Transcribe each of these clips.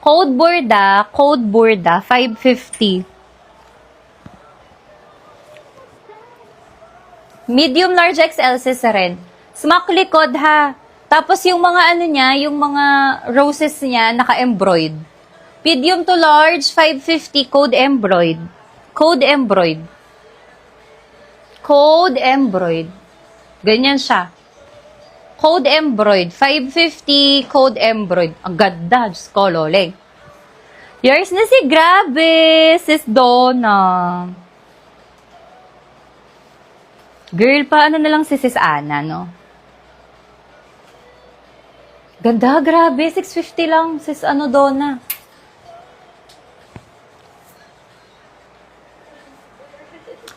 Code Burda, 550. Medium large XL sis rin. Smack likod ha. Tapos yung mga ano niya, yung mga roses niya, naka-embroid. Medium to large, 550, code embroid. Code embroid. Code embroid. Ganyan siya. Code embroid. 550, code embroid. Ang ganda, Diyos ko, loleng. Yours na si Grabe, sis Donna. Girl, paano na lang si sis Ana, no? Ganda, grabe. 650 lang, sis ano, Donna.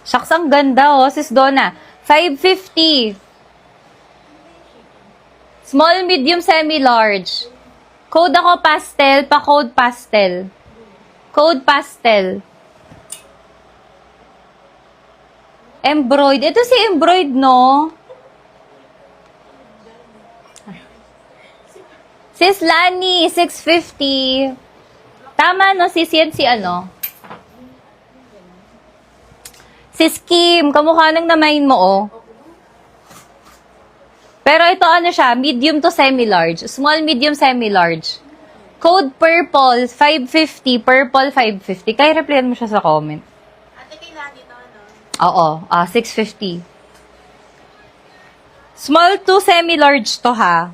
Shucks, ang ganda, oh, sis Donna. 550. Small, medium, semi-large. Code ako pastel, pa-code pastel. Code pastel. Embroid. Ito si embroid, no? Sis Lani, 650. Tama, no? Sis yan si ano? Sis Kim, kamukha nang namain mo, oh. Pero ito ano siya, medium to semi-large. Small, medium, semi-large. Code purple, 550. Purple, 550. Kaya replyan mo siya sa comment. Ate, kailangan dito, ano? Oo, 650. Small to semi-large to ha.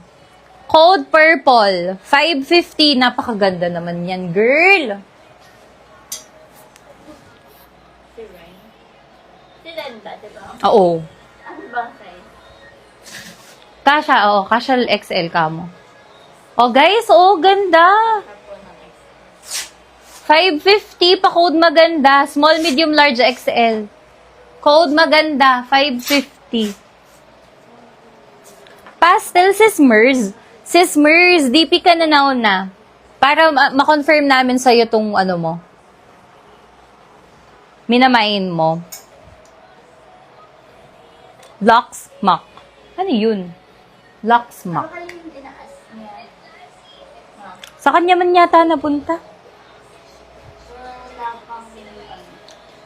Code purple, 550. Napakaganda naman yan, girl. Si Ryan. Si Lenda, diba? Oo. Ano ba ang size? Kasha, oo. Kasha XL ka mo. Oh, guys, ganda. Tapos ng X. 550 pa code maganda. Small, medium, large XL. Code maganda, 550. Pastel, sis Mers. Sis Mers, DP ka na nauna. Para ma-confirm namin sa'yo tong ano mo. Minamain mo. Locksmack. Ano yun? Locksmack. Baka yung tinaas niya. Sa kanya man yata napunta. Wala pang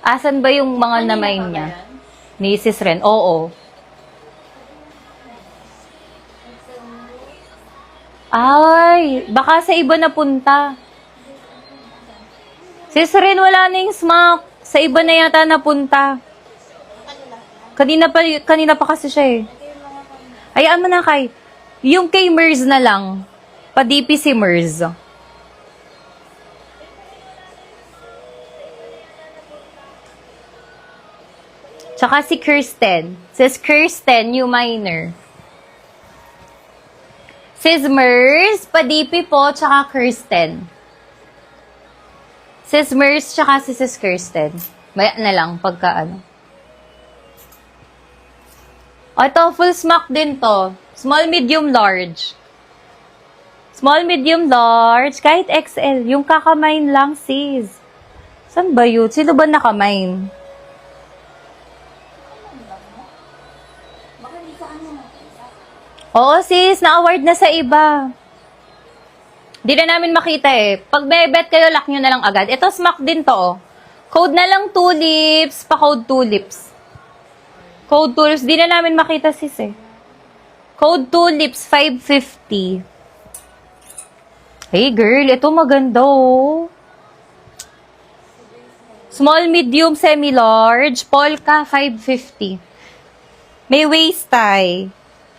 Asan ba yung mga namain niya? Ni Sis Ren? Oo. Ay, baka sa iba napunta. Sis Ren, wala na yung smack. Sa iba na yata napunta. Kanina pa kasi siya eh. Hayaan mo na kay. Yung kay Mers na lang. Pa-DP si Mers. Tsaka si Kirsten. Sis Kirsten, new minor. Sis Mers, pa-DP po, tsaka Kirsten. Sis Mers, tsaka si Sis Kirsten. Maya na lang, pagka ano. O, ito, full smack din to. Small, medium, large. Small, medium, large. Kahit XL. Yung kakamain lang, sis. Saan ba yun? Sino ba nakamain? Oo, sis. Na-award na sa iba. Di na namin makita eh. Pag may bet kayo, lock nyo na lang agad. Ito, smack din to, oh. Code na lang 2 lips. Pa-code 2 lips. Code 2 lips. Di na namin makita, sis eh. Code 2 lips, 550. Hey, girl. Ito maganda, oh. Small, medium, semi-large. Polka, 550. May waist tie.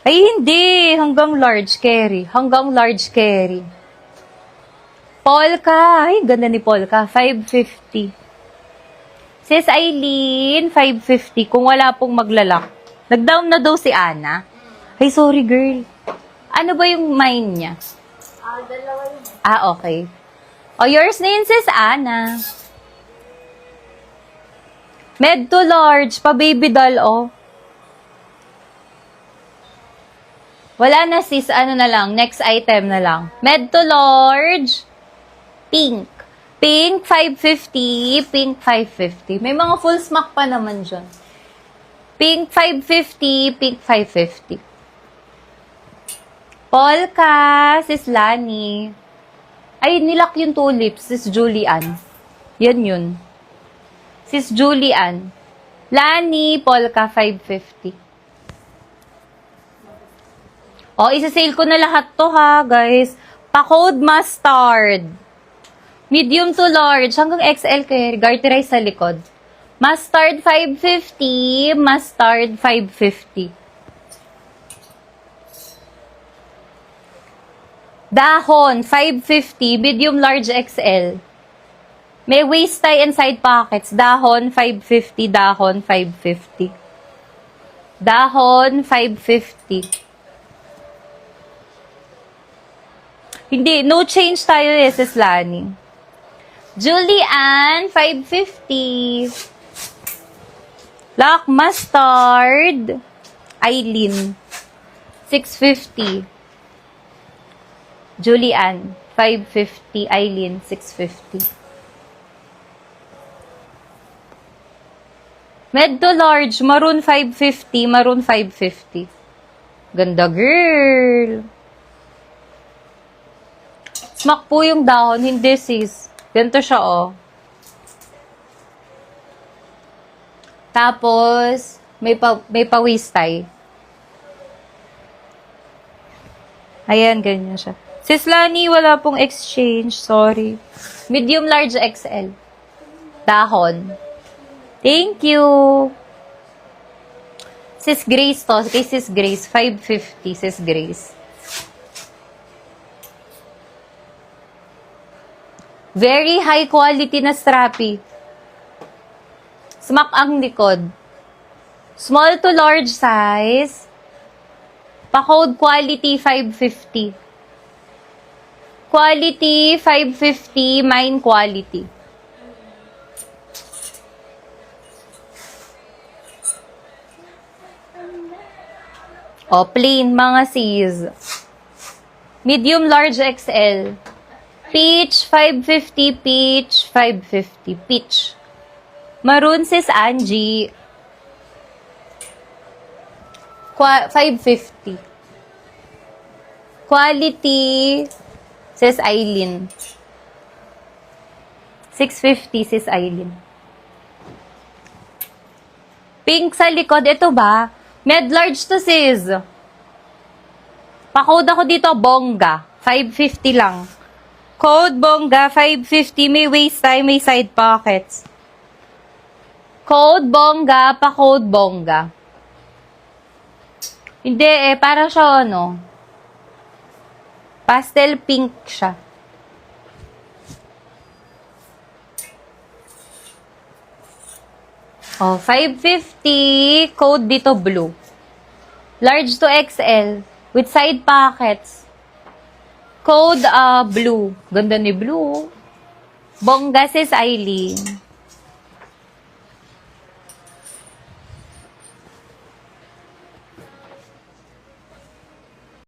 Ay, hindi. Hanggang large carry. Hanggang large carry. Polka. Ay, ganda ni Polka. 550. Sis Eileen, 550. Kung wala pong maglalak. Nag-down na daw si Ana. Ay, sorry, girl. Ano ba yung mine niya? Dalawa yun. Okay. O, yours na yun, sis Ana. Med to large. Pa-baby doll, oh. Wala na, sis. Ano na lang. Next item na lang. Med to large. Pink. Pink, 550. Pink, 550. May mga full smack pa naman dyan. Pink, 550. Pink, 550. Polka, sis Lani. Ay, nilak yung tulips. Sis Julian. Yan yun. Sis Julian. Lani, Polka, 550. O, isa-sale ko na lahat to ha, guys. Pa-code mustard. Medium to large. Hanggang XL kayo. Garterize sa likod. Mustard, 550. Mustard, 550. Dahon, 550, medium large XL. May waist tie and side pockets. Dahon, 550, dahon, 550. Dahon, 550. Hindi, no change tayo eh, Sis Lani. Julian, 550. Black mustard. Eileen, 650. Julian, 550. Eileen, 650. Med to large, maroon 550, maroon 550. Ganda, girl. Smack po yung dahon, hindi sis. Ganito siya, oh. Tapos, may pa-waist tie. Ayan, ganyan siya. Sis Lani, wala pong exchange. Sorry. Medium large XL. Dahon. Thank you. Sis Grace to. Kay Sis Grace. 550. Sis Grace. Very high quality na strappy. Smack ang likod. Small to large size. Pa-code quality 550. Quality, 550, mine quality. O, plain, mga sis. Medium, large, XL. Peach, 550, peach, 550, peach. Maroon, sis Angie. 550. Quality, sis Eileen. 650, sis Eileen. Pink sa likod. Ito ba? Med large to, sis. Pa-code ako dito, bongga. 550 lang. Code bongga, 550. May waist tie, may side pockets. Code bongga, pa-code bongga. Hindi eh, para siya ano. Pastel pink siya. Oh, 550. Code dito blue. Large to XL. With side pockets. Code blue. Ganda ni blue. Bongga sis Eileen.